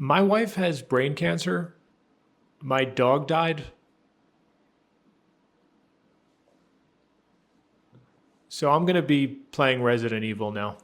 My wife has brain cancer. My dog died. So I'm going to be playing Resident Evil now.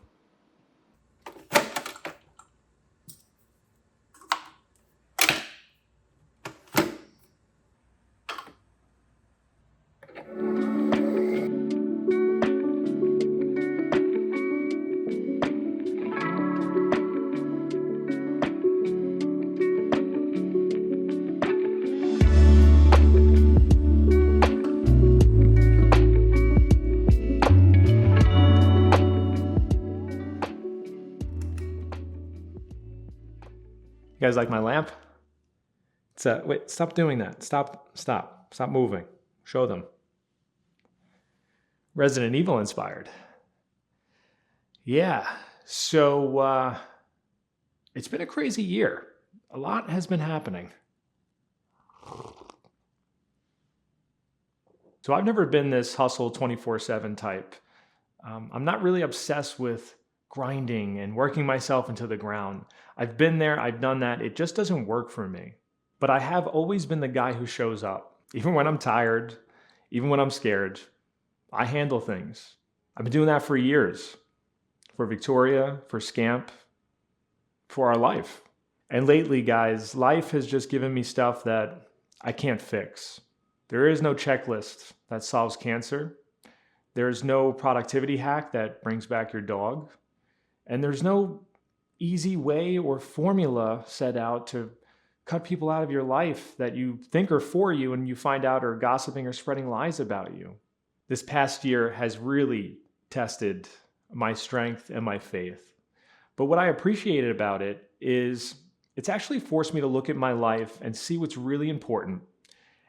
You guys like my lamp? Wait, stop doing that. Stop moving. Show them. Resident Evil inspired. Yeah, so it's been a crazy year. A lot has been happening. So I've never been this hustle 24/7 type. I'm not really obsessed with grinding and working myself into the ground. I've been there, I've done that. It just doesn't work for me. But I have always been the guy who shows up, even when I'm tired, even when I'm scared. I handle things. I've been doing that for years, for Victoria, for Scamp, for our life. And lately, guys, life has just given me stuff that I can't fix. There is no checklist that solves cancer. There's no productivity hack that brings back your dog. And there's no easy way or formula set out to cut people out of your life that you think are for you and you find out are gossiping or spreading lies about you. This past year has really tested my strength and my faith. But what I appreciated about it is it's actually forced me to look at my life and see what's really important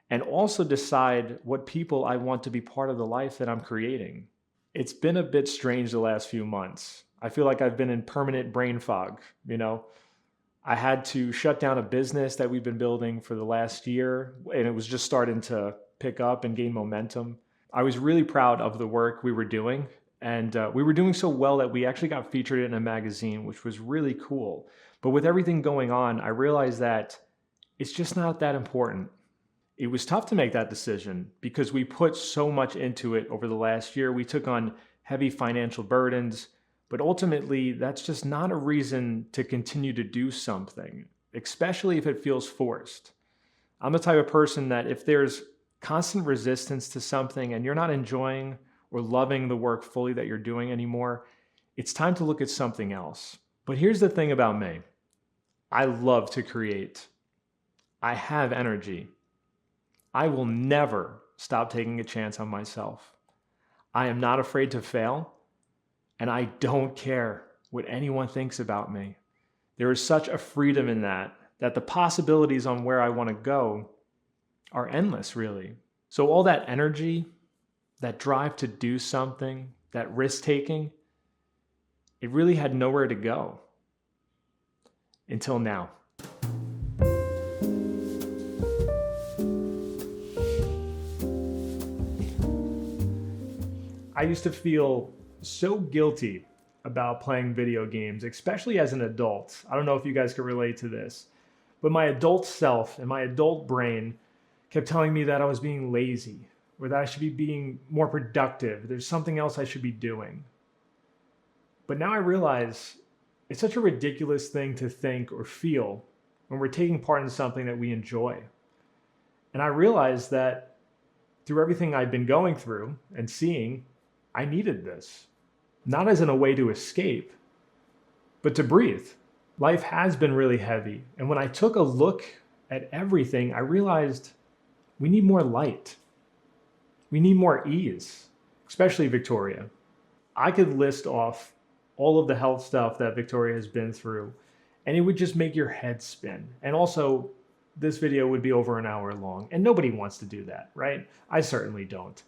and also decide what people I want to be part of the life that I'm creating. It's been a bit strange the last few months. I feel like I've been in permanent brain fog, I had to shut down a business that we've been building for the last year, and it was just starting to pick up and gain momentum. I was really proud of the work we were doing, and we were doing so well that we actually got featured in a magazine, which was really cool. But with everything going on, I realized that it's just not that important. It was tough to make that decision because we put so much into it over the last year. We took on heavy financial burdens, but ultimately that's just not a reason to continue to do something, especially if it feels forced. I'm the type of person that if there's constant resistance to something and you're not enjoying or loving the work fully that you're doing anymore, it's time to look at something else. But here's the thing about me. I love to create. I have energy. I will never stop taking a chance on myself. I am not afraid to fail, and I don't care what anyone thinks about me. There is such a freedom in that the possibilities on where I want to go are endless, really. So all that energy, that drive to do something, that risk-taking, it really had nowhere to go until now. I used to feel so guilty about playing video games, especially as an adult. I don't know if you guys can relate to this, but my adult self and my adult brain kept telling me that I was being lazy or that I should be being more productive. There's something else I should be doing. But now I realize it's such a ridiculous thing to think or feel when we're taking part in something that we enjoy. And I realized that through everything I've been going through and seeing, I needed this, not as in a way to escape, but to breathe. Life has been really heavy. And when I took a look at everything, I realized we need more light. We need more ease, especially Victoria. I could list off all of the health stuff that Victoria has been through, and it would just make your head spin. And also, this video would be over an hour long, and nobody wants to do that, right? I certainly don't.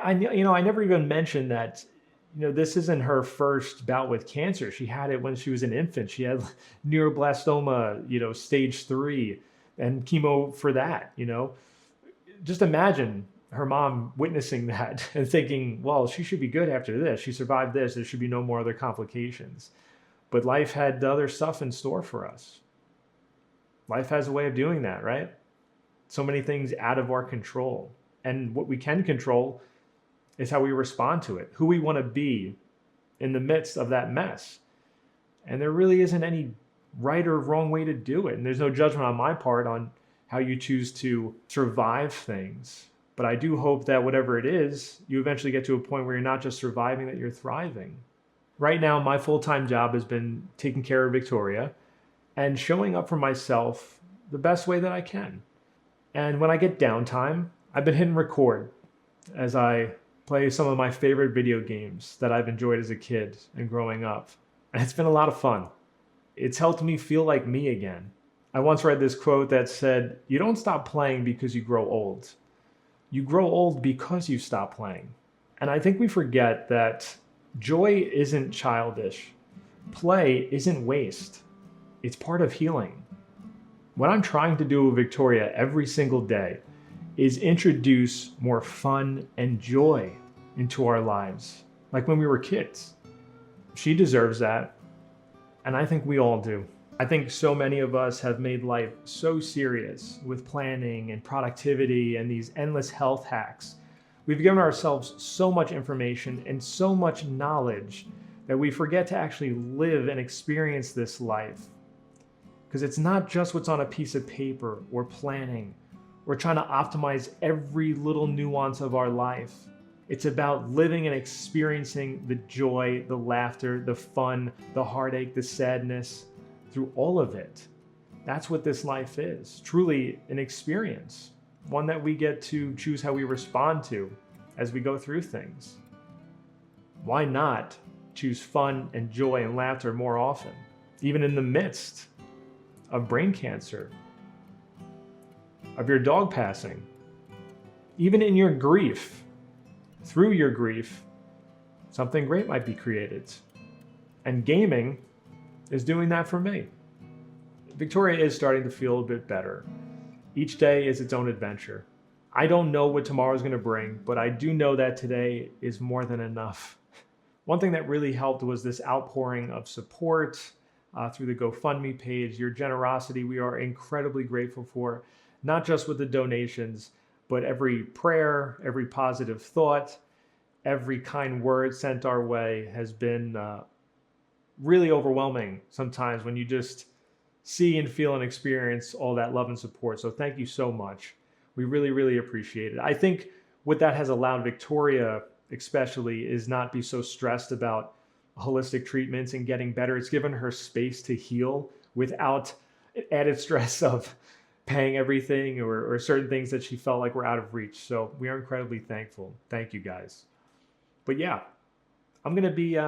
I never even mentioned that, this isn't her first bout with cancer. She had it when she was an infant. She had neuroblastoma, stage 3 and chemo for that, Just imagine her mom witnessing that and thinking, well, she should be good after this. She survived this. There should be no more other complications. But life had other stuff in store for us. Life has a way of doing that, right? So many things out of our control. And what we can control is how we respond to it, who we want to be in the midst of that mess. And there really isn't any right or wrong way to do it. And there's no judgment on my part on how you choose to survive things. But I do hope that whatever it is, you eventually get to a point where you're not just surviving, that you're thriving. Right now, my full-time job has been taking care of Victoria and showing up for myself the best way that I can. And when I get downtime, I've been hitting record as I play some of my favorite video games that I've enjoyed as a kid and growing up. And it's been a lot of fun. It's helped me feel like me again. I once read this quote that said, "You don't stop playing because you grow old. You grow old because you stop playing." And I think we forget that joy isn't childish. Play isn't waste. It's part of healing. What I'm trying to do with Victoria every single day is introduce more fun and joy into our lives, like when we were kids. She deserves that, and I think we all do. I think so many of us have made life so serious with planning and productivity and these endless health hacks. We've given ourselves so much information and so much knowledge that we forget to actually live and experience this life. Because it's not just what's on a piece of paper or planning. We're trying to optimize every little nuance of our life. It's about living and experiencing the joy, the laughter, the fun, the heartache, the sadness, through all of it. That's what this life is, truly an experience, one that we get to choose how we respond to as we go through things. Why not choose fun and joy and laughter more often, even in the midst of brain cancer, of your dog passing, even in your grief? Through your grief, something great might be created. And gaming is doing that for me. Victoria is starting to feel a bit better. Each day is its own adventure. I don't know what tomorrow is going to bring, but I do know that today is more than enough. One thing that really helped was this outpouring of support through the GoFundMe page. Your generosity, we are incredibly grateful for, not just with the donations, but every prayer, every positive thought, every kind word sent our way has been really overwhelming sometimes when you just see and feel and experience all that love and support. So thank you so much. We really, really appreciate it. I think what that has allowed Victoria especially is not be so stressed about holistic treatments and getting better. It's given her space to heal without added stress of paying everything or certain things that she felt like were out of reach. So we are incredibly thankful. Thank you guys. But yeah, I'm gonna be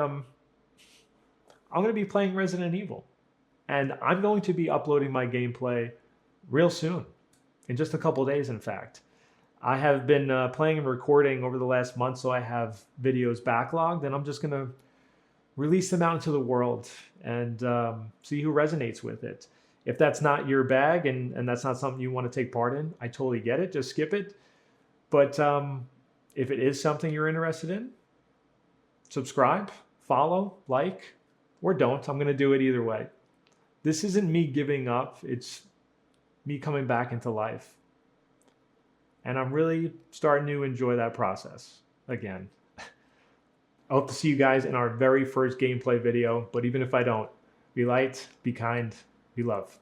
playing Resident Evil, and I'm going to be uploading my gameplay real soon, in just a couple days. In fact, I have been playing and recording over the last month, so I have videos backlogged, and I'm just gonna release them out into the world and see who resonates with it. If that's not your bag and that's not something you want to take part in, I totally get it. Just skip it. But if it is something you're interested in, subscribe, follow, like, or don't. I'm going to do it either way. This isn't me giving up. It's me coming back into life. And I'm really starting to enjoy that process again. I hope to see you guys in our very first gameplay video. But even if I don't, be light, be kind, be love.